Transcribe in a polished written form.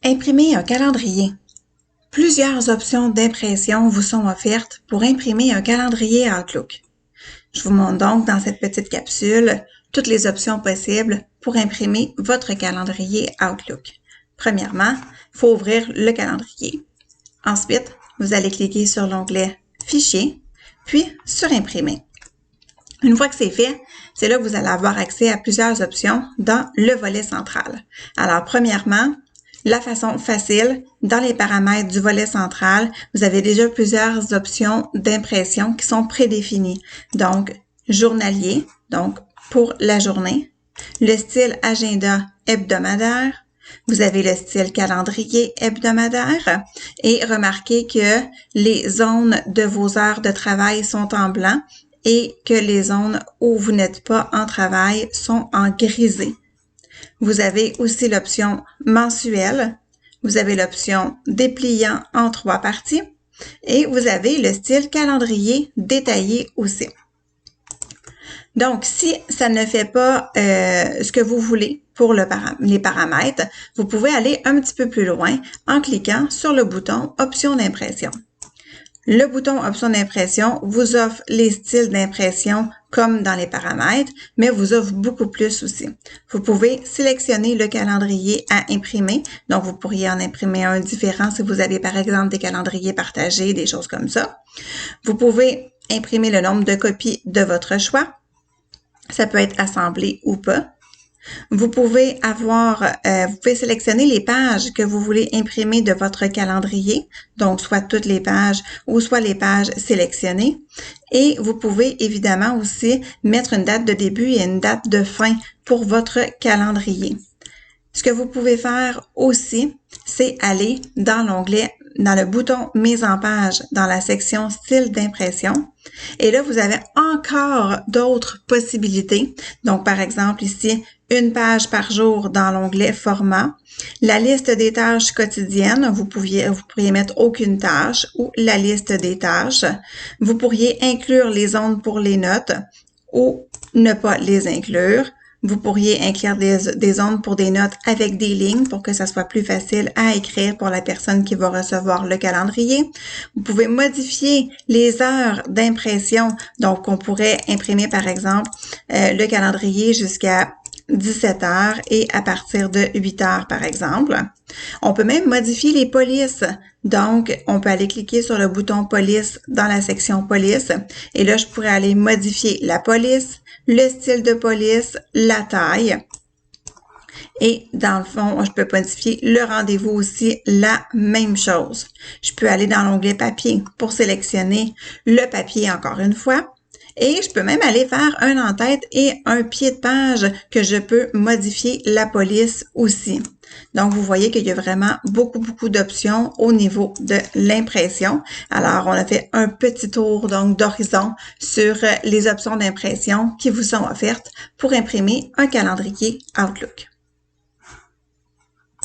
Imprimer un calendrier. Plusieurs options d'impression vous sont offertes pour imprimer un calendrier Outlook. Je vous montre donc dans cette petite capsule toutes les options possibles pour imprimer votre calendrier Outlook. Premièrement, il faut ouvrir le calendrier. Ensuite, vous allez cliquer sur l'onglet Fichier, puis sur Imprimer. Une fois que c'est fait, c'est là que vous allez avoir accès à plusieurs options dans le volet central. Alors, premièrement, la façon facile, dans les paramètres du volet central, vous avez déjà plusieurs options d'impression qui sont prédéfinies. Donc, journalier, donc pour la journée, le style agenda hebdomadaire, vous avez le style calendrier hebdomadaire et remarquez que les zones de vos heures de travail sont en blanc et que les zones où vous n'êtes pas en travail sont en grisé. Vous avez aussi l'option mensuelle, vous avez l'option dépliant en 3 parties et vous avez le style calendrier détaillé aussi. Donc, si ça ne fait pas ce que vous voulez pour les paramètres, vous pouvez aller un petit peu plus loin en cliquant sur le bouton Options d'impression. Le bouton Options d'impression vous offre les styles d'impression comme dans les paramètres, mais vous offre beaucoup plus aussi. Vous pouvez sélectionner le calendrier à imprimer. Donc, vous pourriez en imprimer un différent si vous avez par exemple des calendriers partagés, des choses comme ça. Vous pouvez imprimer le nombre de copies de votre choix. Ça peut être assemblé ou pas. Vous pouvez sélectionner les pages que vous voulez imprimer de votre calendrier, donc soit toutes les pages ou soit les pages sélectionnées. Et vous pouvez évidemment aussi mettre une date de début et une date de fin pour votre calendrier. Ce que vous pouvez faire aussi, c'est aller dans le bouton Mise en page dans la section Style d'impression. Et là, vous avez encore d'autres possibilités. Donc, par exemple, ici, une page par jour dans l'onglet Format. La liste des tâches quotidiennes, vous pourriez mettre aucune tâche ou la liste des tâches. Vous pourriez inclure les zones pour les notes ou ne pas les inclure. Vous pourriez inclure des zones pour des notes avec des lignes pour que ça soit plus facile à écrire pour la personne qui va recevoir le calendrier. Vous pouvez modifier les heures d'impression. Donc, on pourrait imprimer, par exemple, le calendrier jusqu'à 17 heures et à partir de 8 heures, par exemple. On peut même modifier les polices. Donc, on peut aller cliquer sur le bouton police dans la section police. Et là, je pourrais aller modifier la police, le style de police, la taille. Et dans le fond, je peux modifier le rendez-vous aussi, la même chose. Je peux aller dans l'onglet papier pour sélectionner le papier encore une fois. Et je peux même aller faire un en-tête et un pied de page que je peux modifier la police aussi. Donc, vous voyez qu'il y a vraiment beaucoup d'options au niveau de l'impression. Alors, on a fait un petit tour donc d'horizon sur les options d'impression qui vous sont offertes pour imprimer un calendrier Outlook.